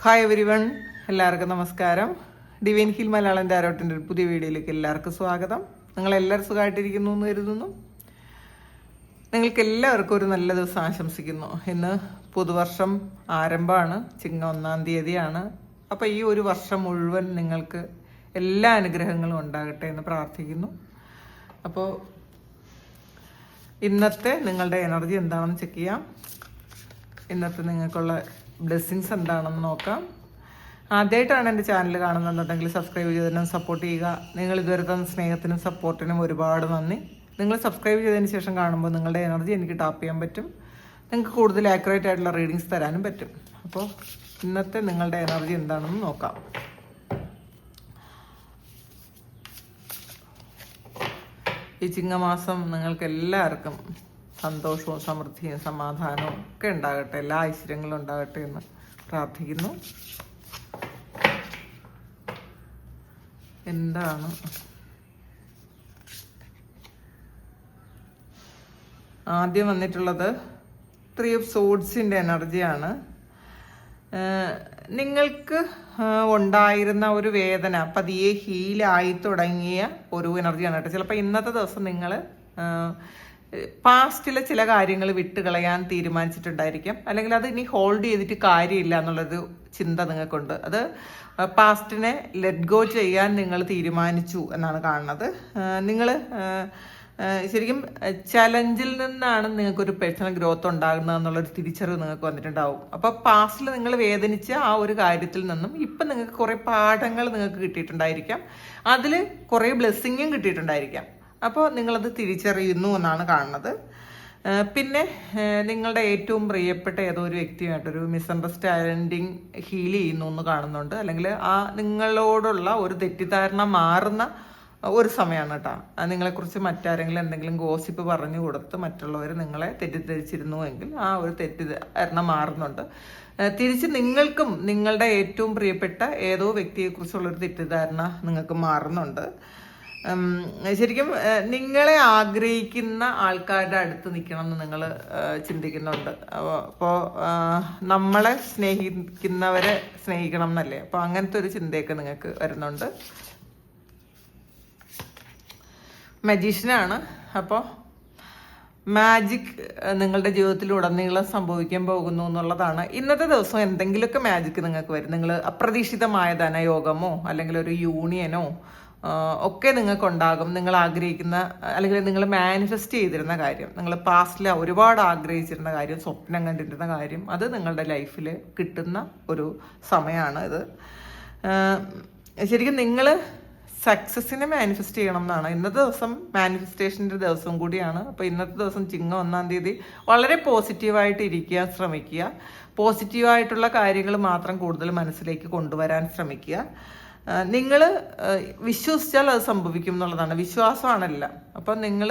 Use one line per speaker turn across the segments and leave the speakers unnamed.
Hi every one, എല്ലാവർക്കും നമസ്കാരം. Divine hill Malayalam ടാരോട്ടിൻ്റെ ഒരു പുതിയ വീഡിയോയിലേക്ക് എല്ലാവർക്കും സ്വാഗതം. നിങ്ങളെല്ലാവരും സുഖമായിട്ടിരിക്കുന്നു എന്ന് കരുതുന്നു. നിങ്ങൾക്ക് എല്ലാവർക്കും ഒരു നല്ല ദിവസം ആശംസിക്കുന്നു. ഇന്ന് പുതുവർഷം ആരംഭമാണ്, ചിങ്ങ 1-ാം തീയതിയാണ്. അപ്പോൾ ഈ ഒരു വർഷം മുഴുവൻ നിങ്ങൾക്ക് എല്ലാ അനുഗ്രഹങ്ങളും ഉണ്ടാകട്ടെ എന്ന് പ്രാർത്ഥിക്കുന്നു. അപ്പോൾ ഇന്നത്തെ നിങ്ങളുടെ എനർജി എന്താണെന്ന് ചെക്ക് ചെയ്യാം. ഇന്നത്തെ നിങ്ങൾക്കുള്ള ബ്ലെസ്സിങ്സ് എന്താണെന്ന് നോക്കാം. ആദ്യമായിട്ടാണ് എൻ്റെ ചാനൽ കാണുന്നുണ്ടെങ്കിൽ സബ്സ്ക്രൈബ് ചെയ്തതിനും സപ്പോർട്ട് ചെയ്യുക. നിങ്ങൾ ഇതുവരെ തന്ന സ്നേഹത്തിനും സപ്പോർട്ടിനും ഒരുപാട് നന്ദി. നിങ്ങൾ സബ്സ്ക്രൈബ് ചെയ്തതിന് ശേഷം കാണുമ്പോൾ നിങ്ങളുടെ എനർജി എനിക്ക് ടാപ്പ് ചെയ്യാൻ പറ്റും. നിങ്ങൾക്ക് കൂടുതൽ ആക്യുറേറ്റ് ആയിട്ടുള്ള റീഡിങ്സ് തരാനും പറ്റും. അപ്പോൾ ഇന്നത്തെ നിങ്ങളുടെ എനർജി എന്താണെന്ന് നോക്കാം. ഈ ചിങ്ങമാസം നിങ്ങൾക്ക് എല്ലാവർക്കും സന്തോഷവും സമൃദ്ധിയും സമാധാനവും ഒക്കെ ഉണ്ടാകട്ടെ, എല്ലാ ഐശ്വര്യങ്ങളും ഉണ്ടാകട്ടെ എന്ന് പ്രാർത്ഥിക്കുന്നു. എന്താണ് ആദ്യം വന്നിട്ടുള്ളത്? 3 ഓഫ് സോഡ്സിൻ്റെ എനർജിയാണ്. നിങ്ങൾക്ക് ഉണ്ടായിരുന്ന ഒരു വേദന പതിയെ ഹീലായി തുടങ്ങിയ ഒരു എനർജിയാണ് കേട്ടോ. ചിലപ്പോൾ ഇന്നത്തെ ദിവസം നിങ്ങൾ പാസ്റ്റിലെ ചില കാര്യങ്ങൾ വിട്ടുകളയാൻ തീരുമാനിച്ചിട്ടുണ്ടായിരിക്കാം, അല്ലെങ്കിൽ അത് ഇനി ഹോൾഡ് ചെയ്തിട്ട് കാര്യമില്ല എന്നുള്ളൊരു ചിന്ത നിങ്ങൾക്കുണ്ട്. അത് പാസ്റ്റിനെ ലെറ്റ് ഗോ ചെയ്യാൻ നിങ്ങൾ തീരുമാനിച്ചു എന്നാണ് കാണുന്നത്. നിങ്ങൾ ശരിക്കും ചലഞ്ചിൽ നിന്നാണ് നിങ്ങൾക്കൊരു പേഴ്സണൽ ഗ്രോത്ത് ഉണ്ടാകുന്നത് എന്നുള്ളൊരു തിരിച്ചറിവ് നിങ്ങൾക്ക് വന്നിട്ടുണ്ടാവും. അപ്പോൾ പാസ്റ്റിൽ നിങ്ങൾ വേദനിച്ച ആ ഒരു കാര്യത്തിൽ നിന്നും ഇപ്പം നിങ്ങൾക്ക് കുറേ പാഠങ്ങൾ നിങ്ങൾക്ക് കിട്ടിയിട്ടുണ്ടായിരിക്കാം, അതിൽ കുറേ ബ്ലെസ്സിങ്ങും കിട്ടിയിട്ടുണ്ടായിരിക്കാം. അപ്പോൾ നിങ്ങളത് തിരിച്ചറിയുന്നു എന്നാണ് കാണുന്നത്. പിന്നെ നിങ്ങളുടെ ഏറ്റവും പ്രിയപ്പെട്ട ഏതോ ഒരു വ്യക്തിയുമായിട്ടൊരു മിസ്അണ്ടർസ്റ്റാൻഡിങ് ഹീൽ ചെയ്യുന്നു എന്ന് കാണുന്നുണ്ട്, അല്ലെങ്കിൽ ആ നിങ്ങളോടുള്ള ഒരു തെറ്റിദ്ധാരണ മാറുന്ന ഒരു സമയമാണ് കേട്ടോ. നിങ്ങളെക്കുറിച്ച് മറ്റാരെങ്കിലും എന്തെങ്കിലും ഗോസിപ്പ് പറഞ്ഞു കൊടുത്ത് മറ്റുള്ളവർ നിങ്ങളെ തെറ്റിദ്ധരിച്ചിരുന്നു എങ്കിൽ ആ ഒരു തെറ്റിദ്ധാരണ മാറുന്നുണ്ട്. തിരിച്ച് നിങ്ങൾക്കും നിങ്ങളുടെ ഏറ്റവും പ്രിയപ്പെട്ട ഏതോ വ്യക്തിയെക്കുറിച്ചുള്ളൊരു തെറ്റിദ്ധാരണ നിങ്ങൾക്ക് മാറുന്നുണ്ട്. ശരിക്കും നിങ്ങളെ ആഗ്രഹിക്കുന്ന ആൾക്കാരുടെ അടുത്ത് നിൽക്കണം എന്ന് നിങ്ങൾ ചിന്തിക്കുന്നുണ്ട്. അപ്പോൾ നമ്മളെ സ്നേഹിക്കുന്നവരെ സ്നേഹിക്കണം എന്നല്ലേ, അപ്പോൾ അങ്ങനത്തെ ഒരു ചിന്തയൊക്കെ നിങ്ങൾക്ക് വരുന്നുണ്ട്. മജീഷ്യനാണ്. അപ്പോൾ മാജിക് നിങ്ങളുടെ ജീവിതത്തിൽ ഉടനീളം സംഭവിക്കാൻ പോകുന്നു എന്നുള്ളതാണ്. ഇന്നത്തെ ദിവസം എന്തെങ്കിലുമൊക്കെ മാജിക് നിങ്ങൾക്ക് വരും. നിങ്ങൾ അപ്രതീക്ഷിതമായ ധനയോഗമോ അല്ലെങ്കിൽ ഒരു യൂണിയനോ ഒക്കെ നിങ്ങൾക്കുണ്ടാകും. നിങ്ങൾ ആഗ്രഹിക്കുന്ന അല്ലെങ്കിൽ നിങ്ങൾ മാനിഫെസ്റ്റ് ചെയ്തിരുന്ന കാര്യം, നിങ്ങൾ പാസ്റ്റിൽ ഒരുപാട് ആഗ്രഹിച്ചിരുന്ന കാര്യം, സ്വപ്നം കണ്ടിരുന്ന കാര്യം, അത് നിങ്ങളുടെ ലൈഫിൽ കിട്ടുന്ന ഒരു സമയമാണ് ഇത്. ശരിക്കും നിങ്ങൾ സക്സസ്സിനെ മാനിഫെസ്റ്റ് ചെയ്യണം എന്നാണ്. ഇന്നത്തെ ദിവസം മാനിഫെസ്റ്റേഷൻ്റെ ദിവസം കൂടിയാണ്. അപ്പോൾ ഇന്നത്തെ ദിവസം ചിങ്ങ 1-ാം തീയതി വളരെ പോസിറ്റീവായിട്ട് ഇരിക്കാൻ ശ്രമിക്കുക. പോസിറ്റീവായിട്ടുള്ള കാര്യങ്ങൾ മാത്രം കൂടുതൽ മനസ്സിലേക്ക് കൊണ്ടുവരാൻ ശ്രമിക്കുക. നിങ്ങൾ വിശ്വസിച്ചാൽ അത് സംഭവിക്കും എന്നുള്ളതാണ്. വിശ്വാസമാണല്ല. അപ്പം നിങ്ങൾ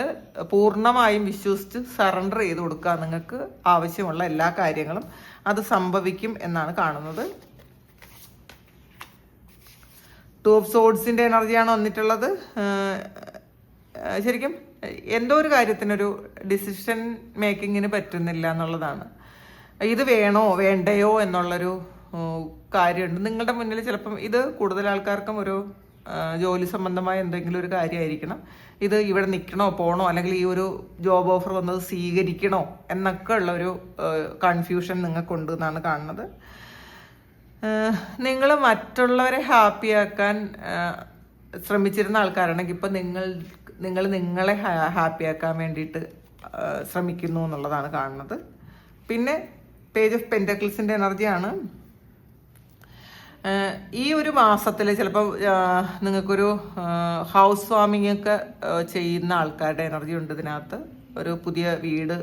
പൂർണ്ണമായും വിശ്വസിച്ച് സറണ്ടർ ചെയ്ത് കൊടുക്കുക. നിങ്ങൾക്ക് ആവശ്യമുള്ള എല്ലാ കാര്യങ്ങളും അത് സംഭവിക്കും എന്നാണ് കാണുന്നത്. 2 ഓഫ് സോഡ്സിൻ്റെ എനർജിയാണ് വന്നിട്ടുള്ളത്. ശരിക്കും എന്തോ ഒരു കാര്യത്തിനൊരു ഡിസിഷൻ മേക്കിങ്ങിന് പറ്റുന്നില്ല എന്നുള്ളതാണ്. ഇത് വേണോ വേണ്ടയോ എന്നുള്ളൊരു കാര്യമുണ്ട് നിങ്ങളുടെ മുന്നിൽ. ചിലപ്പം ഇത് കൂടുതൽ ആൾക്കാർക്കും ഒരു ജോലി സംബന്ധമായ എന്തെങ്കിലും ഒരു കാര്യമായിരിക്കണം. ഇത് ഇവിടെ നിൽക്കണോ പോണോ, അല്ലെങ്കിൽ ഈ ഒരു ജോബ് ഓഫർ വന്നത് സ്വീകരിക്കണോ എന്നൊക്കെ ഉള്ളൊരു കൺഫ്യൂഷൻ നിങ്ങൾക്കുണ്ട് എന്നാണ് കാണുന്നത്. നിങ്ങൾ മറ്റുള്ളവരെ ഹാപ്പിയാക്കാൻ ശ്രമിച്ചിരുന്ന ആൾക്കാരാണെങ്കിൽ ഇപ്പം നിങ്ങൾ നിങ്ങളെ ഹാപ്പിയാക്കാൻ വേണ്ടിയിട്ട് ശ്രമിക്കുന്നു എന്നുള്ളതാണ് കാണുന്നത്. പിന്നെ പേജ് ഓഫ് പെൻറ്റക്കിൾസിൻ്റെ എനർജിയാണ്. ഈ ഒരു മാസത്തിൽ ചിലപ്പോൾ നിങ്ങൾക്കൊരു ഹൗസ് വാമിംഗ് ഒക്കെ ചെയ്യുന്ന ആൾക്കാരുടെ എനർജി ഉണ്ട് ഇതിനകത്ത്. ഒരു പുതിയ വീട്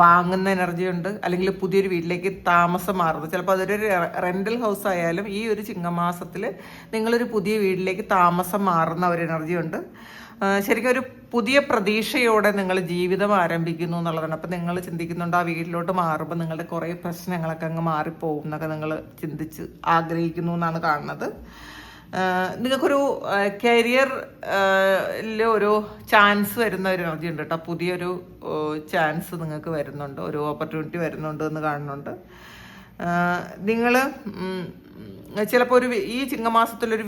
വാങ്ങുന്ന എനർജി ഉണ്ട്, അല്ലെങ്കിൽ പുതിയൊരു വീട്ടിലേക്ക് താമസം മാറുന്നത്. ചിലപ്പോൾ അതൊരു റെൻ്റൽ ഹൗസ് ആയാലും ഈ ഒരു ചിങ്ങമാസത്തിൽ നിങ്ങളൊരു പുതിയ വീട്ടിലേക്ക് താമസം മാറുന്ന ഒരു എനർജി ഉണ്ട്. ശരിക്കും ഒരു പുതിയ പ്രതീക്ഷയോടെ നിങ്ങൾ ജീവിതം ആരംഭിക്കുന്നു എന്നുള്ളതാണ്. അപ്പം നിങ്ങൾ ചിന്തിക്കുന്നുണ്ട് ആ വീട്ടിലോട്ട് മാറുമ്പോൾ നിങ്ങളുടെ കുറേ പ്രശ്നങ്ങളൊക്കെ അങ്ങ് മാറിപ്പോകും എന്നൊക്കെ നിങ്ങൾ ചിന്തിച്ച് ആഗ്രഹിക്കുന്നു എന്നാണ് കാണുന്നത്. നിങ്ങൾക്കൊരു കരിയറിൽ ഒരു ചാൻസ് വരുന്ന ഒരു എനർജി ഉണ്ട് കേട്ടോ. പുതിയൊരു ചാൻസ് നിങ്ങൾക്ക് വരുന്നുണ്ട്, ഒരു ഓപ്പർച്യൂണിറ്റി വരുന്നുണ്ട് എന്ന് കാണുന്നുണ്ട്. നിങ്ങൾ ചിലപ്പോൾ ഈ ചിങ്ങമാസത്തിലൊരു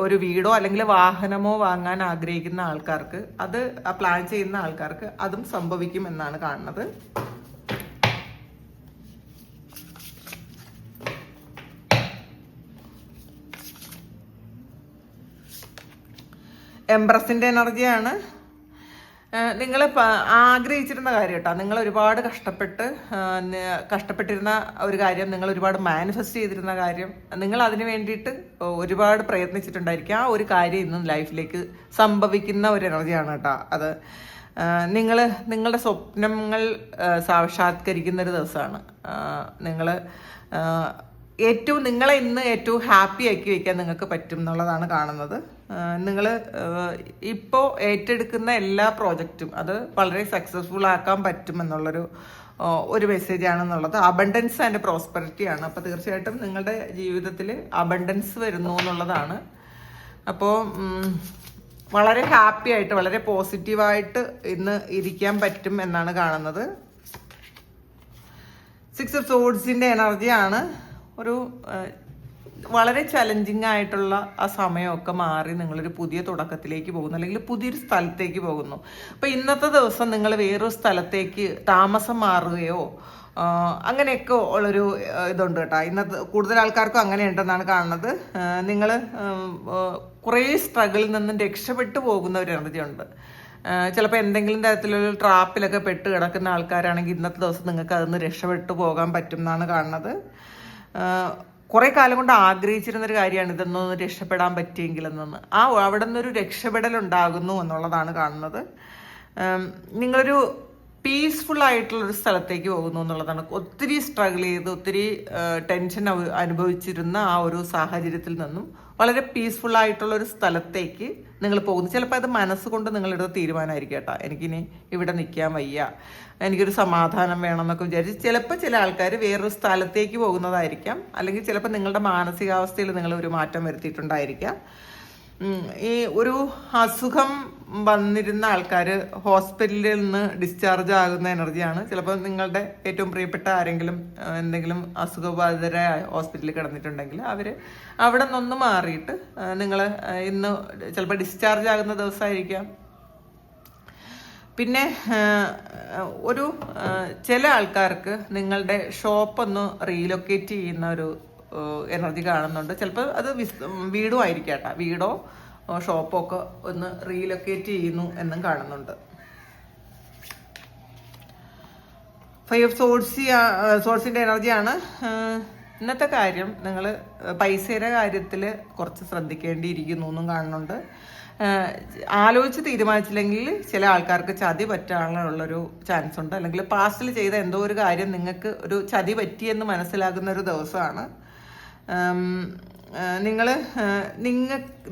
ഒരു വീടോ അല്ലെങ്കിൽ വാഹനമോ വാങ്ങാൻ ആഗ്രഹിക്കുന്ന ആൾക്കാർക്ക്, അത് പ്ലാൻ ചെയ്യുന്ന ആൾക്കാർക്ക് അതും സംഭവിക്കും എന്നാണ് കാണുന്നത്. എംപ്രസിന്റെ എനർജിയാണ്. നിങ്ങൾ ആഗ്രഹിച്ചിരുന്ന കാര്യം കേട്ടോ, നിങ്ങൾ ഒരുപാട് കഷ്ടപ്പെട്ടിരുന്ന ഒരു കാര്യം, നിങ്ങൾ ഒരുപാട് മാനിഫെസ്റ്റ് ചെയ്തിരുന്ന കാര്യം, നിങ്ങൾ അതിന് വേണ്ടിയിട്ട് ഒരുപാട് പ്രയത്നിച്ചിട്ടുണ്ടായിരിക്കും. ആ ഒരു കാര്യം ഇന്നും ലൈഫിലേക്ക് സംഭവിക്കുന്ന ഒരു എനർജിയാണ് കേട്ടോ അത്. നിങ്ങളുടെ സ്വപ്നങ്ങൾ സാക്ഷാത്കരിക്കുന്ന ഒരു ദിവസമാണ്. നിങ്ങളെ ഇന്ന് ഏറ്റവും ഹാപ്പി ആക്കി വയ്ക്കാൻ നിങ്ങൾക്ക് പറ്റും എന്നുള്ളതാണ് കാണുന്നത്. നിങ്ങൾ ഇപ്പോൾ ഏറ്റെടുക്കുന്ന എല്ലാ പ്രോജക്റ്റും അത് വളരെ സക്സസ്ഫുൾ ആക്കാൻ പറ്റും എന്നുള്ളൊരു മെസ്സേജ് ആണെന്നുള്ളത്. അബണ്ടൻസ് ആൻഡ് പ്രോസ്പെറിറ്റിയാണ്. അപ്പോൾ തീർച്ചയായിട്ടും നിങ്ങളുടെ ജീവിതത്തിൽ അബണ്ടൻസ് വരുന്നു എന്നുള്ളതാണ്. അപ്പോൾ വളരെ ഹാപ്പി ആയിട്ട്, വളരെ പോസിറ്റീവായിട്ട് ഇന്ന് ഇരിക്കാൻ പറ്റും എന്നാണ് കാണുന്നത്. 6 ഓഫ് സോഡ്സിൻ്റെ എനർജിയാണ്. ഒരു വളരെ ചലഞ്ചിങ് ആയിട്ടുള്ള ആ സമയമൊക്കെ മാറി നിങ്ങളൊരു പുതിയ തുടക്കത്തിലേക്ക് പോകുന്നു, അല്ലെങ്കിൽ പുതിയൊരു സ്ഥലത്തേക്ക് പോകുന്നു. അപ്പോൾ ഇന്നത്തെ ദിവസം നിങ്ങൾ വേറൊരു സ്ഥലത്തേക്ക് താമസം മാറുകയോ അങ്ങനെയൊക്കെ ഉള്ളൊരു ഇതുണ്ട് കേട്ടോ. ഇന്നത്തെ കൂടുതൽ ആൾക്കാർക്കും അങ്ങനെ ഉണ്ടെന്നാണ് കാണുന്നത്. നിങ്ങൾ കുറേ സ്ട്രഗിളിൽ നിന്നും രക്ഷപ്പെട്ടു പോകുന്ന ഒരു എനർജി ഉണ്ട്. ചിലപ്പോൾ എന്തെങ്കിലും തരത്തിലൊരു ട്രാപ്പിലൊക്കെ പെട്ട് കിടക്കുന്ന ആൾക്കാരാണെങ്കിൽ ഇന്നത്തെ ദിവസം നിങ്ങൾക്ക് അതിൽ രക്ഷപ്പെട്ടു പോകാൻ പറ്റും എന്നാണ് കാണുന്നത്. കുറേ കാലം കൊണ്ട് ആഗ്രഹിച്ചിരുന്നൊരു കാര്യമാണ് ഇതൊന്നും രക്ഷപ്പെടാൻ പറ്റിയെങ്കിലെന്ന്. അവിടെ നിന്നൊരു രക്ഷപ്പെടൽ ഉണ്ടാകുന്നു എന്നുള്ളതാണ് കാണുന്നത്. നിങ്ങളൊരു പീസ്ഫുൾ ആയിട്ടുള്ളൊരു സ്ഥലത്തേക്ക് പോകുന്നു എന്നുള്ളതാണ്. ഒത്തിരി സ്ട്രഗിൾ ചെയ്ത് ഒത്തിരി ടെൻഷൻ അനുഭവിച്ചിരുന്ന ആ ഒരു സാഹചര്യത്തിൽ നിന്നും വളരെ പീസ്ഫുൾ ആയിട്ടുള്ളൊരു സ്ഥലത്തേക്ക് നിങ്ങൾ പോകുന്നു. ചിലപ്പോൾ അത് മനസ്സുകൊണ്ട് നിങ്ങളെടുത്ത തീരുമാനമായിരിക്കും കേട്ടോ, എനിക്കിനി ഇവിടെ നിൽക്കാൻ വയ്യ, എനിക്കൊരു സമാധാനം വേണം എന്നൊക്കെ വിചാരിച്ച് ചിലപ്പോൾ ചില ആൾക്കാർ വേറൊരു സ്ഥലത്തേക്ക് പോകുന്നതായിരിക്കാം. അല്ലെങ്കിൽ ചിലപ്പോൾ നിങ്ങളുടെ മാനസികാവസ്ഥയിൽ നിങ്ങൾ ഒരു മാറ്റം വരുത്തിയിട്ടുണ്ടായിരിക്കാം. ഈ ഒരു അസുഖം വന്നിരുന്ന ആൾക്കാർ ഹോസ്പിറ്റലിൽ നിന്ന് ഡിസ്ചാർജ് ആകുന്ന എനർജിയാണ്. ചിലപ്പോൾ നിങ്ങളുടെ ഏറ്റവും പ്രിയപ്പെട്ട ആരെങ്കിലും എന്തെങ്കിലും അസുഖബാധിതരായ ഹോസ്പിറ്റലിൽ കിടന്നിട്ടുണ്ടെങ്കിൽ അവർ അവിടെ നിന്നൊന്ന് മാറിയിട്ട് നിങ്ങൾ ഇന്ന് ചിലപ്പോൾ ഡിസ്ചാർജ് ആകുന്ന ദിവസമായിരിക്കാം. പിന്നെ ചില ആൾക്കാർക്ക് നിങ്ങളുടെ ഷോപ്പൊന്ന് റീലൊക്കേറ്റ് ചെയ്യുന്ന ഒരു എനർജി കാണുന്നുണ്ട്. ചിലപ്പോൾ അത് വീടും ആയിരിക്കാം കേട്ടോ, വീടോ ഷോപ്പോ ഒക്കെ ഒന്ന് റീലൊക്കേറ്റ് ചെയ്യുന്നു എന്നും കാണുന്നുണ്ട്. 5 ഓഫ് സോഴ്സിൻ്റെ എനർജിയാണ്. ഇന്നത്തെ കാര്യം നിങ്ങൾ പൈസയുടെ കാര്യത്തിൽ കുറച്ച് ശ്രദ്ധിക്കേണ്ടിയിരിക്കുന്നു എന്നും കാണുന്നുണ്ട്. ആലോചിച്ച് തീരുമാനിച്ചില്ലെങ്കിൽ ചില ആൾക്കാർക്ക് ചതി പറ്റാനുള്ളൊരു ചാൻസ് ഉണ്ട്. അല്ലെങ്കിൽ പാസ്റ്റിൽ ചെയ്ത എന്തോ ഒരു കാര്യം നിങ്ങൾക്ക് ഒരു ചതി പറ്റിയെന്ന് മനസ്സിലാകുന്ന ഒരു ദിവസമാണ്.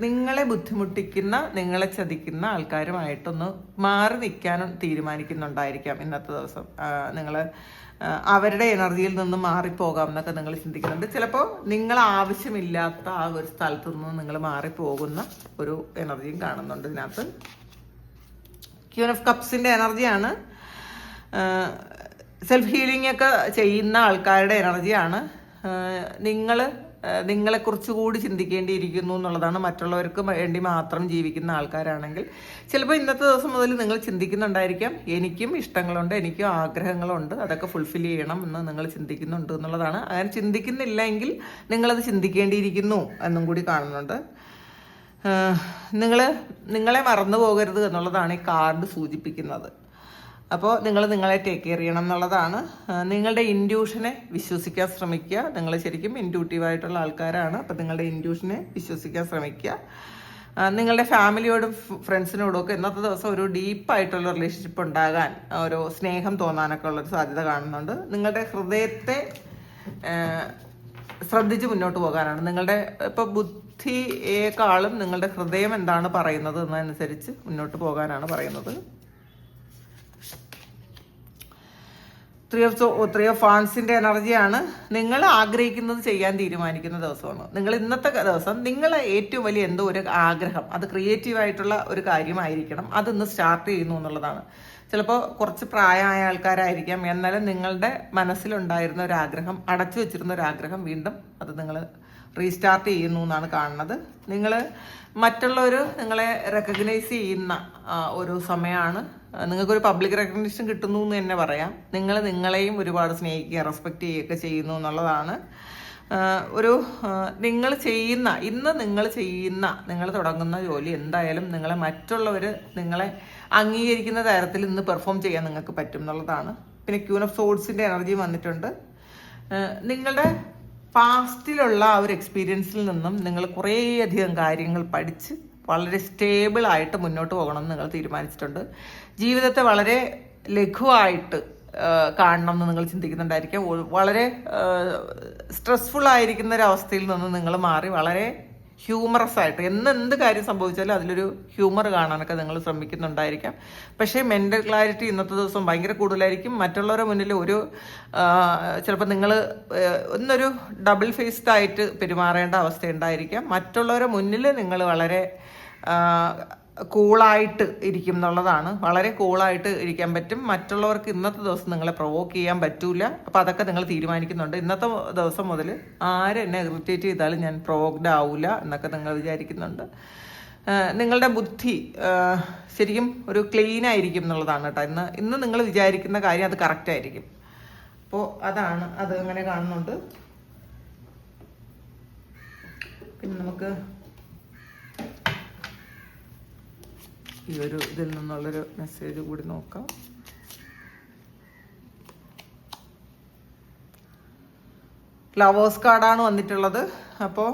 നിങ്ങളെ ബുദ്ധിമുട്ടിക്കുന്ന, നിങ്ങളെ ചതിക്കുന്ന ആൾക്കാരുമായിട്ടൊന്ന് മാറി നിൽക്കാനും തീരുമാനിക്കുന്നുണ്ടായിരിക്കാം ഇന്നത്തെ ദിവസം. നിങ്ങൾ അവരുടെ എനർജിയിൽ നിന്ന് മാറിപ്പോകാം എന്നൊക്കെ നിങ്ങൾ ചിന്തിക്കുന്നുണ്ട്. ചിലപ്പോൾ നിങ്ങൾ ആവശ്യമില്ലാത്ത ആ ഒരു സ്ഥലത്തു നിന്ന് നിങ്ങൾ മാറിപ്പോകുന്ന ഒരു എനർജിയും കാണുന്നുണ്ട് ഇതിനകത്ത്. ക്യൂൻ ഓഫ് കപ്സിൻ്റെ എനർജിയാണ്. സെൽഫ് ഹീലിംഗ് ഒക്കെ ചെയ്യുന്ന ആൾക്കാരുടെ എനർജിയാണ്. നിങ്ങളെക്കുറിച്ച് കൂടി ചിന്തിക്കേണ്ടിയിരിക്കുന്നു എന്നുള്ളതാണ്. മറ്റുള്ളവർക്ക് വേണ്ടി മാത്രം ജീവിക്കുന്ന ആൾക്കാരാണെങ്കിൽ ചിലപ്പോൾ ഇന്നത്തെ ദിവസം മുതൽ നിങ്ങൾ ചിന്തിക്കുന്നുണ്ടായിരിക്കാം, എനിക്കും ഇഷ്ടങ്ങളുണ്ട്, എനിക്കും ആഗ്രഹങ്ങളുണ്ട്, അതൊക്കെ ഫുൾഫിൽ ചെയ്യണം എന്ന് നിങ്ങൾ ചിന്തിക്കുന്നുണ്ട് എന്നുള്ളതാണ്. അങ്ങനെ ചിന്തിക്കുന്നില്ലെങ്കിൽ നിങ്ങളത് ചിന്തിക്കേണ്ടിയിരിക്കുന്നു എന്നും കൂടി കാണുന്നുണ്ട്. നിങ്ങളെ മറന്നു പോകരുത് എന്നുള്ളതാണ് ഈ കാർഡ് സൂചിപ്പിക്കുന്നത്. അപ്പോൾ നിങ്ങളെ ടേക്ക് കെയർ ചെയ്യണം എന്നുള്ളതാണ്. നിങ്ങളുടെ ഇൻറ്റ്യൂഷനെ വിശ്വസിക്കാൻ ശ്രമിക്കുക. നിങ്ങൾ ശരിക്കും ഇൻറ്റ്യൂട്ടീവായിട്ടുള്ള ആൾക്കാരാണ്. അപ്പോൾ നിങ്ങളുടെ ഇൻറ്റ്യൂഷനെ വിശ്വസിക്കാൻ ശ്രമിക്കുക. നിങ്ങളുടെ ഫാമിലിയോടും ഫ്രണ്ട്സിനോടും ഒക്കെ ഇന്നത്തെ ദിവസം ഒരു ഡീപ്പായിട്ടുള്ള റിലേഷൻഷിപ്പ് ഉണ്ടാകാൻ, ഒരു സ്നേഹം തോന്നാനൊക്കെ ഉള്ളൊരു സാധ്യത കാണുന്നുണ്ട്. നിങ്ങളുടെ ഹൃദയത്തെ ശ്രദ്ധിച്ച് മുന്നോട്ട് പോകാനാണ്. നിങ്ങളുടെ ഇപ്പോൾ ബുദ്ധിയേക്കാളും നിങ്ങളുടെ ഹൃദയം എന്താണ് പറയുന്നത് എന്നനുസരിച്ച് മുന്നോട്ട് പോകാനാണ് പറയുന്നത്. ത്രീ ഓഫ് ഫാൻസിന്റെ എനർജിയാണ്. നിങ്ങൾ ആഗ്രഹിക്കുന്നത് ചെയ്യാൻ തീരുമാനിക്കുന്ന ദിവസമാണ്. നിങ്ങൾ ഇന്നത്തെ ദിവസം നിങ്ങളെ ഏറ്റവും വലിയ എന്തോ ഒരു ആഗ്രഹം, അത് ക്രിയേറ്റീവ് ആയിട്ടുള്ള ഒരു കാര്യമായിരിക്കണം, അതിന്ന് സ്റ്റാർട്ട് ചെയ്യുന്നു എന്നുള്ളതാണ്. ചിലപ്പോൾ കുറച്ച് പ്രായമായ ആൾക്കാരായിരിക്കാം, എന്നാലും നിങ്ങളുടെ മനസ്സിലുണ്ടായിരുന്ന ഒരു ആഗ്രഹം, അടച്ചു വെച്ചിരുന്ന ഒരു ആഗ്രഹം വീണ്ടും അത് നിങ്ങൾ റീസ്റ്റാർട്ട് ചെയ്യുന്നു എന്നാണ് കാണുന്നത്. നിങ്ങൾ മറ്റുള്ളവർ നിങ്ങളെ റെക്കഗ്നൈസ് ചെയ്യുന്ന ഒരു സമയമാണ്. നിങ്ങൾക്കൊരു പബ്ലിക് റെക്കഗ്നേഷൻ കിട്ടുന്നു എന്ന് തന്നെ പറയാം. നിങ്ങൾ നിങ്ങളെയും ഒരുപാട് സ്നേഹിക്കുക, റെസ്പെക്റ്റ് ചെയ്യുകയൊക്കെ ചെയ്യുന്നു എന്നുള്ളതാണ്. നിങ്ങൾ തുടങ്ങുന്ന ജോലി എന്തായാലും നിങ്ങളെ മറ്റുള്ളവർ നിങ്ങളെ അംഗീകരിക്കുന്ന തരത്തിൽ ഇന്ന് പെർഫോം ചെയ്യാൻ നിങ്ങൾക്ക് പറ്റും എന്നുള്ളതാണ്. പിന്നെ ക്യൂൻ ഓഫ് സോഡ്സിന്റെ എനർജി വന്നിട്ടുണ്ട്. നിങ്ങളുടെ പാസ്റ്റിലുള്ള ആ ഒരു എക്സ്പീരിയൻസിൽ നിന്നും നിങ്ങൾ കുറേയധികം കാര്യങ്ങൾ പഠിച്ച് വളരെ സ്റ്റേബിളായിട്ട് മുന്നോട്ട് പോകണം എന്ന് നിങ്ങൾ തീരുമാനിച്ചിട്ടുണ്ട്. ജീവിതത്തെ വളരെ ലഘുവായിട്ട് കാണണം എന്ന് നിങ്ങൾ ചിന്തിക്കുന്നുണ്ടായിരിക്കാം. വളരെ സ്ട്രെസ്ഫുൾ ആയിരിക്കുന്ന ഒരു അവസ്ഥയിൽ നിന്ന് നിങ്ങൾ മാറി വളരെ ഹ്യൂമറസ് ആയിട്ട് എന്ത് കാര്യം സംഭവിച്ചാലും അതിലൊരു ഹ്യൂമർ കാണാനൊക്കെ നിങ്ങൾ ശ്രമിക്കുന്നുണ്ടായിരിക്കാം. പക്ഷേ മെൻ്റൽ ക്ലാരിറ്റി ഇന്നത്തെ ദിവസം ഭയങ്കര കൂടുതലായിരിക്കും. മറ്റുള്ളവരുടെ മുന്നിൽ ചിലപ്പോൾ നിങ്ങൾ ഒന്നൊരു ഡബിൾ ഫേസ്ഡ് ആയിട്ട് പെരുമാറേണ്ട അവസ്ഥ ഉണ്ടായിരിക്കാം. മറ്റുള്ളവരുടെ മുന്നിൽ നിങ്ങൾ വളരെ കൂളായിട്ട് ഇരിക്കും എന്നുള്ളതാണ്. വളരെ കൂളായിട്ട് ഇരിക്കാൻ പറ്റും. മറ്റുള്ളവർക്ക് ഇന്നത്തെ ദിവസം നിങ്ങളെ പ്രൊവോക്ക് ചെയ്യാൻ പറ്റൂല. അപ്പോൾ അതൊക്കെ നിങ്ങൾ തീരുമാനിക്കുന്നുണ്ട്. ഇന്നത്തെ ദിവസം മുതൽ ആരെന്നെ ഇറിറ്റേറ്റ് ചെയ്താലും ഞാൻ പ്രൊവോക്ഡ് ആവില്ല എന്നൊക്കെ നിങ്ങൾ വിചാരിക്കുന്നുണ്ട്. നിങ്ങളുടെ ബുദ്ധി ശരിക്കും ഒരു ക്ലീൻ ആയിരിക്കും എന്നുള്ളതാണ് കേട്ടോ. ഇന്ന് നിങ്ങൾ വിചാരിക്കുന്ന കാര്യം അത് കറക്റ്റ് ആയിരിക്കും. അപ്പോൾ അത് അങ്ങനെ കാണുന്നുണ്ട്. പിന്നെ നമുക്ക് ഈ ഒരു ഇതിൽ നിന്നുള്ളൊരു മെസ്സേജ് കൂടി നോക്കാം. ലവേഴ്സ് കാർഡാണ് വന്നിട്ടുള്ളത്. അപ്പോൾ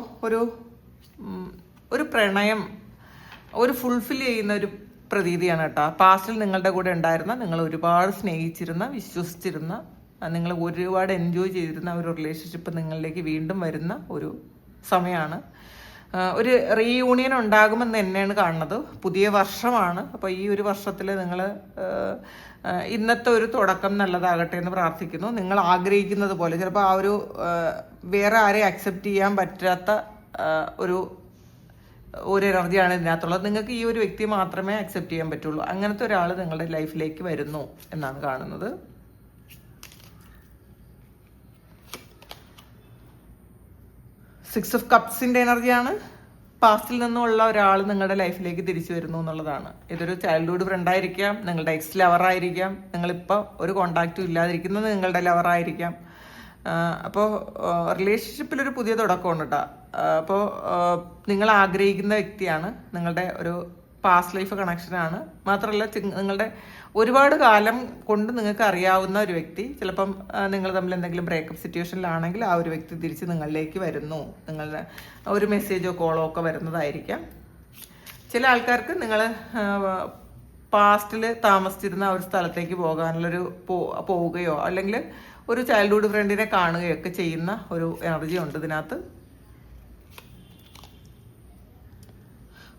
ഒരു പ്രണയം ഒരു ഫുൾഫിൽ ചെയ്യുന്ന ഒരു പ്രതീതിയാണ് കേട്ടോ. പാസ്റ്റിൽ നിങ്ങളുടെ കൂടെ ഉണ്ടായിരുന്ന, നിങ്ങൾ ഒരുപാട് സ്നേഹിച്ചിരുന്ന, വിശ്വസിച്ചിരുന്ന, നിങ്ങൾ ഒരുപാട് എൻജോയ് ചെയ്തിരുന്ന ഒരു റിലേഷൻഷിപ്പ് നിങ്ങളിലേക്ക് വീണ്ടും വരുന്ന ഒരു സമയമാണ്. ഒരു റീയൂണിയൻ ഉണ്ടാകുമെന്ന് തന്നെയാണ് കാണുന്നത്. പുതിയ വർഷമാണ്. അപ്പോൾ ഈ ഒരു വർഷത്തിൽ നിങ്ങൾ ഇന്നത്തെ ഒരു തുടക്കം നല്ലതാകട്ടെ എന്ന് പ്രാർത്ഥിക്കുന്നു. നിങ്ങൾ ആഗ്രഹിക്കുന്നത് പോലെ ചിലപ്പോൾ ആ ഒരു വേറെ ആരെയും അക്സെപ്റ്റ് ചെയ്യാൻ പറ്റാത്ത ഒരു എനർജിയാണ് ഇതിനകത്തുള്ളത്. നിങ്ങൾക്ക് ഈ ഒരു വ്യക്തി മാത്രമേ അക്സെപ്റ്റ് ചെയ്യാൻ പറ്റുള്ളൂ. അങ്ങനത്തെ ഒരാൾ നിങ്ങളുടെ ലൈഫിലേക്ക് വരുന്നു എന്നാണ് കാണുന്നത്. സിക്സ് ഓഫ് കപ്സിന്റെ എനർജിയാണ്. പാസ്റ്റിൽ നിന്നുള്ള ഒരാൾ നിങ്ങളുടെ ലൈഫിലേക്ക് തിരിച്ചു വരുന്നു എന്നുള്ളതാണ്. ഇതൊരു ചൈൽഡ്ഹുഡ് ഫ്രണ്ട് ആയിരിക്കാം, നിങ്ങളുടെ എക്സ് ലവർ ആയിരിക്കാം, നിങ്ങളിപ്പോൾ ഒരു കോണ്ടാക്റ്റും ഇല്ലാതിരിക്കുന്നത് നിങ്ങളുടെ ലവർ ആയിരിക്കാം. അപ്പോൾ റിലേഷൻഷിപ്പിലൊരു പുതിയ തുടക്കമുണ്ട് കേട്ടോ. അപ്പോൾ നിങ്ങൾ ആഗ്രഹിക്കുന്ന വ്യക്തിയാണ്, നിങ്ങളുടെ ഒരു പാസ്റ്റ് ലൈഫ് കണക്ഷനാണ്. മാത്രമല്ല നിങ്ങളുടെ ഒരുപാട് കാലം കൊണ്ട് നിങ്ങൾക്ക് അറിയാവുന്ന ഒരു വ്യക്തി, ചിലപ്പം നിങ്ങൾ തമ്മിൽ എന്തെങ്കിലും ബ്രേക്കപ്പ് സിറ്റുവേഷനിലാണെങ്കിൽ ആ ഒരു വ്യക്തി തിരിച്ച് നിങ്ങളിലേക്ക് വരുന്നു. നിങ്ങളുടെ ഒരു മെസ്സേജോ കോളോ ഒക്കെ വരുന്നതായിരിക്കാം. ചില ആൾക്കാർക്ക് നിങ്ങൾ പാസ്റ്റിൽ താമസിച്ചിരുന്ന ഒരു സ്ഥലത്തേക്ക് പോവുകയോ അല്ലെങ്കിൽ ഒരു ചൈൽഡ്ഹുഡ് ഫ്രണ്ടിനെ കാണുകയോ ഒക്കെ ചെയ്യുന്ന ഒരു എനർജി ഉണ്ട് ഇതിനകത്ത്.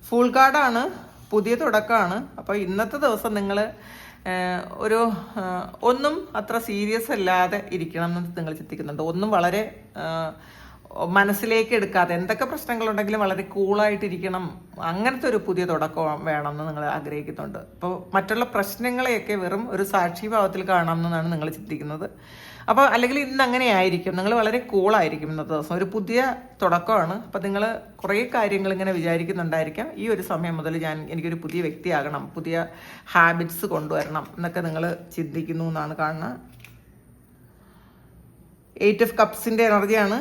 ഫുൾ കാർഡാണ്, പുതിയ തുടക്കമാണ്. അപ്പോൾ ഇന്നത്തെ ദിവസം നിങ്ങൾ ഒന്നും അത്ര സീരിയസ് അല്ലാതെ ഇരിക്കണം എന്ന് നിങ്ങൾ ചിന്തിക്കുന്നുണ്ട്. ഒന്നും വളരെ മനസ്സിലേക്ക് എടുക്കാതെ, എന്തൊക്കെ പ്രശ്നങ്ങളുണ്ടെങ്കിലും വളരെ കൂളായിട്ടിരിക്കണം, അങ്ങനത്തെ ഒരു പുതിയ തുടക്കം വേണമെന്ന് നിങ്ങൾ ആഗ്രഹിക്കുന്നുണ്ട്. അപ്പോൾ മറ്റുള്ള പ്രശ്നങ്ങളെയൊക്കെ വെറും ഒരു സാക്ഷിഭാവത്തിൽ കാണാമെന്നാണ് നിങ്ങൾ ചിന്തിക്കുന്നത്. അപ്പോൾ അല്ലെങ്കിൽ ഇന്ന് അങ്ങനെ ആയിരിക്കും, നിങ്ങൾ വളരെ കൂളായിരിക്കും ഇന്നത്തെ ദിവസം. ഒരു പുതിയ തുടക്കമാണ്. അപ്പോൾ നിങ്ങൾ കുറേ കാര്യങ്ങൾ ഇങ്ങനെ വിചാരിക്കുന്നുണ്ടായിരിക്കാം. ഈ ഒരു സമയം മുതൽ എനിക്കൊരു പുതിയ വ്യക്തിയാകണം, പുതിയ ഹാബിറ്റ്സ് കൊണ്ടുവരണം എന്നൊക്കെ നിങ്ങൾ ചിന്തിക്കുന്നു എന്നാണ് കാണുന്നത്. 8 ഓഫ് കപ്സിൻ്റെ എനർജിയാണ്.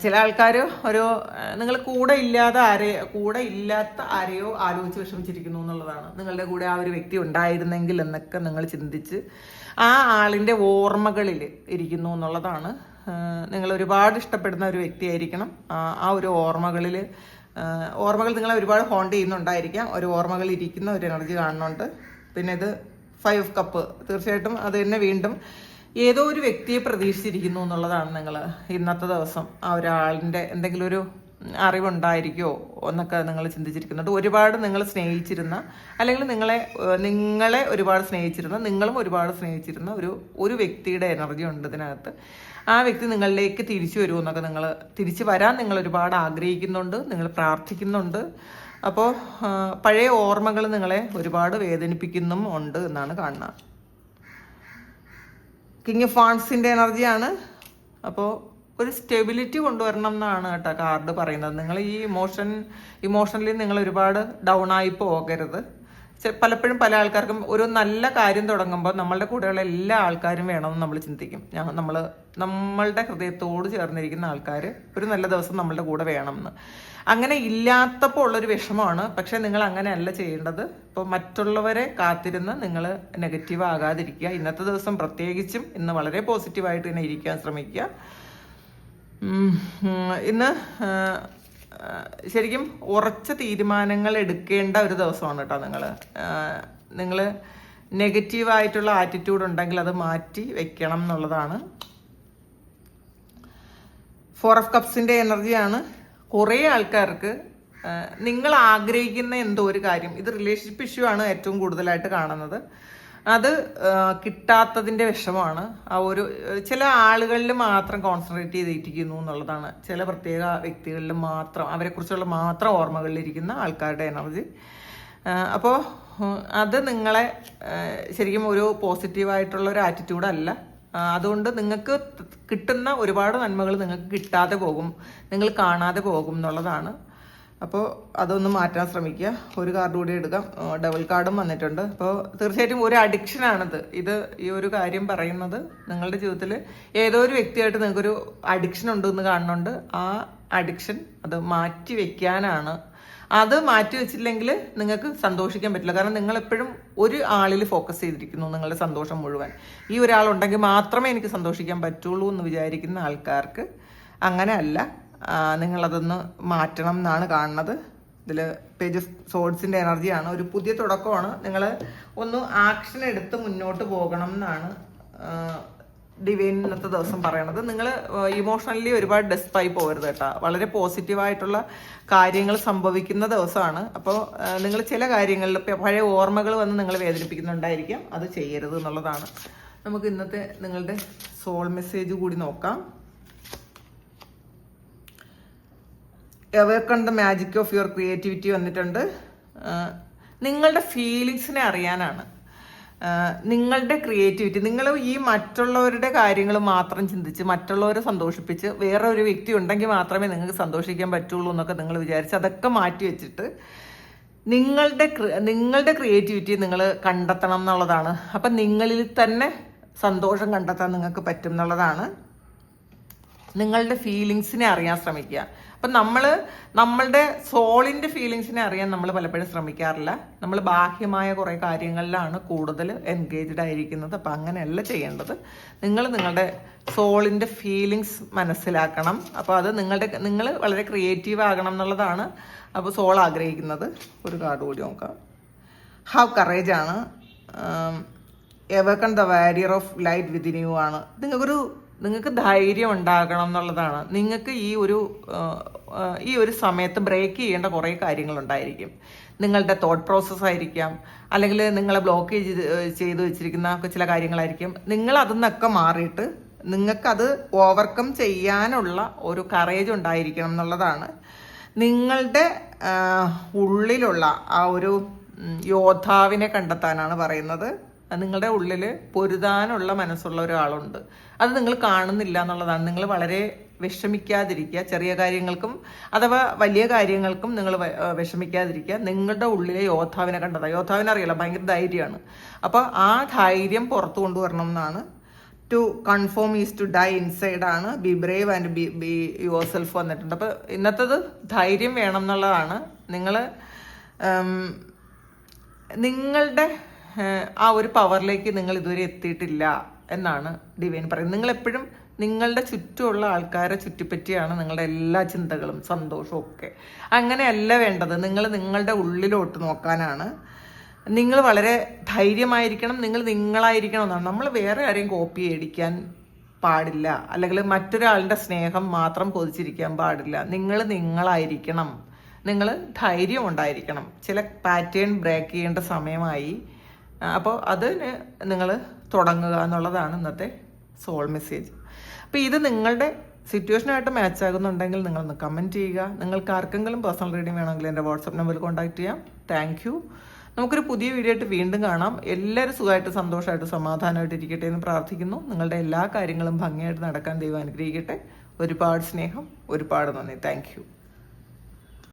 ചില ആൾക്കാർ നിങ്ങൾ കൂടെ ഇല്ലാത്ത ആരെയോ ആലോചിച്ച് വിഷമിച്ചിരിക്കുന്നു എന്നുള്ളതാണ്. നിങ്ങളുടെ കൂടെ ആ ഒരു വ്യക്തി ഉണ്ടായിരുന്നെങ്കിൽ എന്നൊക്കെ നിങ്ങൾ ചിന്തിച്ച് ആ ആളിൻ്റെ ഓർമ്മകളിൽ ഇരിക്കുന്നു എന്നുള്ളതാണ്. നിങ്ങൾ ഒരുപാട് ഇഷ്ടപ്പെടുന്ന ഒരു വ്യക്തിയായിരിക്കണം. ആ ഒരു ഓർമ്മകൾ നിങ്ങളെ ഒരുപാട് ഹോണ്ട് ചെയ്യുന്നുണ്ടായിരിക്കാം. ഒരു ഓർമ്മകൾ ഇരിക്കുന്ന ഒരു എനർജി കാണുന്നുണ്ട്. പിന്നെ ഇത് 5 ഓഫ് കപ്പ്, തീർച്ചയായിട്ടും അത് തന്നെ വീണ്ടും ഏതോ ഒരു വ്യക്തിയെ പ്രതീക്ഷിച്ചിരിക്കുന്നു എന്നുള്ളതാണ് നിങ്ങൾ ഇന്നത്തെ ദിവസം. ആ ഒരാളിൻ്റെ എന്തെങ്കിലും ഒരു അറിവുണ്ടായിരിക്കുമോ എന്നൊക്കെ നിങ്ങൾ ചിന്തിച്ചിരിക്കുന്നുണ്ട്. ഒരുപാട് നിങ്ങൾ സ്നേഹിച്ചിരുന്ന, അല്ലെങ്കിൽ നിങ്ങളെ ഒരുപാട് സ്നേഹിച്ചിരുന്ന, നിങ്ങളും ഒരുപാട് സ്നേഹിച്ചിരുന്ന ഒരു വ്യക്തിയുടെ എനർജി ഉണ്ട് ഇതിനകത്ത്. ആ വ്യക്തി നിങ്ങളിലേക്ക് തിരിച്ചു വരുമെന്നൊക്കെ തിരിച്ചു വരാൻ നിങ്ങൾ ഒരുപാട് ആഗ്രഹിക്കുന്നുണ്ട്, നിങ്ങൾ പ്രാർത്ഥിക്കുന്നുണ്ട്. അപ്പോൾ പഴയ ഓർമ്മകൾ നിങ്ങളെ ഒരുപാട് വേദനിപ്പിക്കുന്നും ഉണ്ട് എന്നാണ് കാണുന്നത്. കിങ് ഓഫ് വാൺസിൻ്റെ എനർജിയാണ്. അപ്പോൾ ഒരു സ്റ്റെബിലിറ്റി കൊണ്ടുവരണം എന്നാണ് കേട്ടോ കാർഡ് പറയുന്നത്. നിങ്ങൾ ഈ ഇമോഷണലി നിങ്ങൾ ഒരുപാട് ഡൗൺ ആയി പോകരുത്. പലപ്പോഴും പല ആൾക്കാർക്കും ഒരു നല്ല കാര്യം തുടങ്ങുമ്പോൾ നമ്മളുടെ കൂടെയുള്ള എല്ലാ ആൾക്കാരും വേണമെന്ന് നമ്മൾ ചിന്തിക്കും. നമ്മളുടെ ഹൃദയത്തോട് ചേർന്നിരിക്കുന്ന ആൾക്കാർ ഒരു നല്ല ദിവസം നമ്മളുടെ കൂടെ വേണമെന്ന്. അങ്ങനെ ഇല്ലാത്തപ്പോൾ ഉള്ളൊരു വിഷമമാണ്. പക്ഷെ നിങ്ങൾ അങ്ങനെയല്ല ചെയ്യേണ്ടത്. ഇപ്പോൾ മറ്റുള്ളവരെ കാത്തിരുന്ന് നിങ്ങൾ നെഗറ്റീവ് ആകാതിരിക്കുക. ഇന്നത്തെ ദിവസം പ്രത്യേകിച്ചും ഇന്ന് വളരെ പോസിറ്റീവായിട്ട് തന്നെ ഇരിക്കാൻ ശ്രമിക്കുക. ഇന്ന് ശരിക്കും ഉറച്ച തീരുമാനങ്ങൾ എടുക്കേണ്ട ഒരു ദിവസമാണ് കേട്ടോ. നിങ്ങൾ നെഗറ്റീവായിട്ടുള്ള ആറ്റിറ്റ്യൂഡ് ഉണ്ടെങ്കിൽ അത് മാറ്റി വെക്കണം എന്നുള്ളതാണ്. 4 ഓഫ് കപ്സിൻ്റെ എനർജിയാണ്. കുറേ ആൾക്കാർക്ക് നിങ്ങൾ ആഗ്രഹിക്കുന്ന എന്തോ ഒരു കാര്യം, ഇത് റിലേഷൻഷിപ്പ് ഇഷ്യൂ ആണ് ഏറ്റവും കൂടുതലായിട്ട് കാണുന്നത്. അത് കിട്ടാത്തതിൻ്റെ വിഷമമാണ്. ചില ആളുകളിൽ മാത്രം കോൺസെൻട്രേറ്റ് ചെയ്തിരിക്കുന്നു എന്നുള്ളതാണ്. ചില പ്രത്യേക വ്യക്തികളിൽ മാത്രം, അവരെക്കുറിച്ചുള്ള മാത്രം ഓർമ്മകളിലിരിക്കുന്ന ആൾക്കാരുടെ എനർജി. അപ്പോൾ അത് നിങ്ങളെ ശരിക്കും ഒരു പോസിറ്റീവായിട്ടുള്ള ഒരു ആറ്റിറ്റ്യൂഡല്ല. അതുകൊണ്ട് നിങ്ങൾക്ക് കിട്ടുന്ന ഒരുപാട് നന്മകൾ നിങ്ങൾക്ക് കിട്ടാതെ പോകും, നിങ്ങൾ കാണാതെ പോകും എന്നുള്ളതാണ്. അപ്പോൾ അതൊന്ന് മാറ്റാൻ ശ്രമിക്കുക. ഒരു കാർഡ് കൂടി എടുക്കാം. ഡബിൾ കാർഡും വന്നിട്ടുണ്ട്. അപ്പോൾ തീർച്ചയായിട്ടും ഒരു അഡിക്ഷനാണിത്. ഈ ഒരു കാര്യം പറയുന്നത് നിങ്ങളുടെ ജീവിതത്തിൽ ഏതോ ഒരു വ്യക്തിയായിട്ട് നിങ്ങൾക്കൊരു അഡിക്ഷൻ ഉണ്ടെന്ന് കാണുന്നുണ്ട്. ആ അഡിക്ഷൻ അത് മാറ്റി വെക്കാനാണ്. അത് മാറ്റി വെച്ചില്ലെങ്കിൽ നിങ്ങൾക്ക് സന്തോഷിക്കാൻ പറ്റില്ല. കാരണം നിങ്ങൾ എപ്പോഴും ഒരു ആളിൽ ഫോക്കസ് ചെയ്തിരിക്കുന്നു, നിങ്ങളുടെ സന്തോഷം മുഴുവൻ. ഈ ഒരാളുണ്ടെങ്കിൽ മാത്രമേ എനിക്ക് സന്തോഷിക്കാൻ പറ്റുള്ളൂ എന്ന് വിചാരിക്കുന്ന ആൾക്കാർക്ക് അങ്ങനെയല്ല. നിങ്ങളതൊന്ന് മാറ്റണം എന്നാണ് കാണുന്നത്. ഇതിൽ പേജ് ഓഫ് സോഡ്സിൻ്റെ എനർജിയാണ്. ഒരു പുതിയ തുടക്കമാണ്. നിങ്ങൾ ഒന്ന് ആക്ഷൻ എടുത്ത് മുന്നോട്ട് പോകണം എന്നാണ് ഡിവൈൻ ഇന്നത്തെ ദിവസം പറയണത്. നിങ്ങൾ ഇമോഷണലി ഒരുപാട് ഡെസ്പായി പോകരുത് കേട്ടോ. വളരെ പോസിറ്റീവായിട്ടുള്ള കാര്യങ്ങൾ സംഭവിക്കുന്ന ദിവസമാണ്. അപ്പോൾ നിങ്ങൾ ചില കാര്യങ്ങളിൽ പഴയ ഓർമ്മകൾ വന്ന് നിങ്ങൾ വേദനിപ്പിക്കുന്നുണ്ടായിരിക്കാം, അത് ചെയ്യരുത് എന്നുള്ളതാണ്. നമുക്ക് ഇന്നത്തെ നിങ്ങളുടെ സോൾ മെസ്സേജ് കൂടി നോക്കാം. Awaken the magic of your creativity വന്നിട്ടുണ്ട്. നിങ്ങളുടെ ഫീലിങ്സിനെ അറിയാനാണ്. നിങ്ങളുടെ ക്രിയേറ്റിവിറ്റി, നിങ്ങൾ ഈ മറ്റുള്ളവരുടെ കാര്യങ്ങൾ മാത്രം ചിന്തിച്ച് മറ്റുള്ളവരെ സന്തോഷിപ്പിച്ച് വേറെ ഒരു വ്യക്തി ഉണ്ടെങ്കിൽ മാത്രമേ നിങ്ങൾക്ക് സന്തോഷിക്കാൻ പറ്റുള്ളൂ എന്നൊക്കെ നിങ്ങൾ വിചാരിച്ച് അതൊക്കെ മാറ്റി വെച്ചിട്ട് നിങ്ങളുടെ ക്രിയേറ്റിവിറ്റി നിങ്ങൾ കണ്ടെത്തണം എന്നുള്ളതാണ്. അപ്പം നിങ്ങളിൽ തന്നെ സന്തോഷം കണ്ടെത്താൻ നിങ്ങൾക്ക് പറ്റും എന്നുള്ളതാണ്. നിങ്ങളുടെ ഫീലിങ്സിനെ അറിയാൻ ശ്രമിക്കുക. അപ്പം നമ്മളുടെ സോളിൻ്റെ ഫീലിങ്സിനെ അറിയാൻ നമ്മൾ പലപ്പോഴും ശ്രമിക്കാറില്ല. നമ്മൾ ബാഹ്യമായ കുറേ കാര്യങ്ങളിലാണ് കൂടുതൽ എൻഗേജ്ഡ് ആയിരിക്കുന്നത്. അപ്പം അങ്ങനെയല്ല ചെയ്യേണ്ടത്. നിങ്ങളുടെ സോളിൻ്റെ ഫീലിങ്സ് മനസ്സിലാക്കണം. അപ്പോൾ അത് നിങ്ങൾ വളരെ ക്രിയേറ്റീവ് ആകണം എന്നുള്ളതാണ് അപ്പോൾ സോൾ ആഗ്രഹിക്കുന്നത്. ഒരു കാർഡ് കൂടി നോക്കാം. ഹാവ് കറേജ് ആണ്. Awaken the warrior of light within you ആണ്. നിങ്ങൾക്ക് ധൈര്യം ഉണ്ടാകണം എന്നുള്ളതാണ്. നിങ്ങൾക്ക് ഈ ഒരു സമയത്ത് ബ്രേക്ക് ചെയ്യേണ്ട കുറേ കാര്യങ്ങളുണ്ടായിരിക്കും. നിങ്ങളുടെ തോട്ട് പ്രോസസ്സ് ആയിരിക്കാം, അല്ലെങ്കിൽ നിങ്ങളെ ബ്ലോക്ക് ചെയ്ത് വെച്ചിരിക്കുന്ന ചില കാര്യങ്ങളായിരിക്കും. നിങ്ങൾ അതിൽ നിന്നൊക്കെ മാറിയിട്ട് നിങ്ങൾക്കത് ഓവർകം ചെയ്യാനുള്ള ഒരു കറേജ് ഉണ്ടായിരിക്കണം എന്നുള്ളതാണ്. നിങ്ങളുടെ ഉള്ളിലുള്ള ആ ഒരു യോദ്ധാവിനെ കണ്ടെത്താനാണ് പറയുന്നത്. നിങ്ങളുടെ ഉള്ളിൽ പൊരുതാനുള്ള മനസ്സുള്ള ഒരാളുണ്ട്. അത് നിങ്ങൾ കാണുന്നില്ല എന്നുള്ളതാണ്. നിങ്ങൾ വളരെ വിഷമിക്കാതിരിക്കുക. ചെറിയ കാര്യങ്ങൾക്കും അഥവാ വലിയ കാര്യങ്ങൾക്കും നിങ്ങൾ വിഷമിക്കാതിരിക്കുക. നിങ്ങളുടെ ഉള്ളിലെ യോദ്ധാവിനെ കണ്ടെത്തുക. യോദ്ധാവിനെ അറിയില്ല, ഭയങ്കര ധൈര്യമാണ്. അപ്പോൾ ആ ധൈര്യം പുറത്തു കൊണ്ടുവരണം എന്നാണ്. To conform is to die inside ആണ്. Be brave and be yourself വന്നിട്ടുണ്ട്. അപ്പോൾ ഇന്നത്തേത് ധൈര്യം വേണം എന്നുള്ളതാണ്. നിങ്ങളുടെ ആ ഒരു പവറിലേക്ക് നിങ്ങൾ ഇതുവരെ എത്തിയിട്ടില്ല എന്നാണ് ഡിവൈൻ പറയുന്നത്. നിങ്ങളെപ്പോഴും നിങ്ങളുടെ ചുറ്റുമുള്ള ആൾക്കാരെ ചുറ്റിപ്പറ്റിയാണ് നിങ്ങളുടെ എല്ലാ ചിന്തകളും സന്തോഷവും ഒക്കെ. അങ്ങനെയല്ല വേണ്ടത്. നിങ്ങളുടെ ഉള്ളിലോട്ട് നോക്കാനാണ്. നിങ്ങൾ വളരെ ധൈര്യമായിരിക്കണം. നിങ്ങളായിരിക്കണം എന്നാണ്. നമ്മൾ വേറെ ആരെയും കോപ്പി അടിക്കാൻ പാടില്ല, അല്ലെങ്കിൽ മറ്റൊരാളുടെ സ്നേഹം മാത്രം കൊതിച്ചിരിക്കാൻ പാടില്ല. നിങ്ങൾ നിങ്ങളായിരിക്കണം, നിങ്ങൾ ധൈര്യം ഉണ്ടായിരിക്കണം. ചില പാറ്റേൺ ബ്രേക്ക് ചെയ്യേണ്ട സമയമായി. അപ്പോൾ അതിന് നിങ്ങൾ തുടങ്ങുക എന്നുള്ളതാണ് ഇന്നത്തെ സോൾ മെസ്സേജ്. അപ്പോൾ ഇത് നിങ്ങളുടെ സിറ്റുവേഷനായിട്ട് മാച്ച് ആകുന്നുണ്ടെങ്കിൽ നിങ്ങളൊന്ന് കമൻറ്റ് ചെയ്യുക. നിങ്ങൾക്ക് ആർക്കെങ്കിലും പേഴ്സണൽ റീഡിംഗ് വേണമെങ്കിൽ എൻ്റെ വാട്സപ്പ് നമ്പറിൽ കോൺടാക്ട് ചെയ്യാം. Thank you. നമുക്കൊരു പുതിയ വീഡിയോ ആയിട്ട് വീണ്ടും കാണാം. എല്ലാവരും സുഖമായിട്ട് സന്തോഷമായിട്ട് സമാധാനമായിട്ട് ഇരിക്കട്ടെ എന്ന് പ്രാർത്ഥിക്കുന്നു. നിങ്ങളുടെ എല്ലാ കാര്യങ്ങളും ഭംഗിയായിട്ട് നടക്കാൻ ദൈവം അനുഗ്രഹിക്കട്ടെ. ഒരുപാട് സ്നേഹം, ഒരുപാട് നന്ദി. Thank you.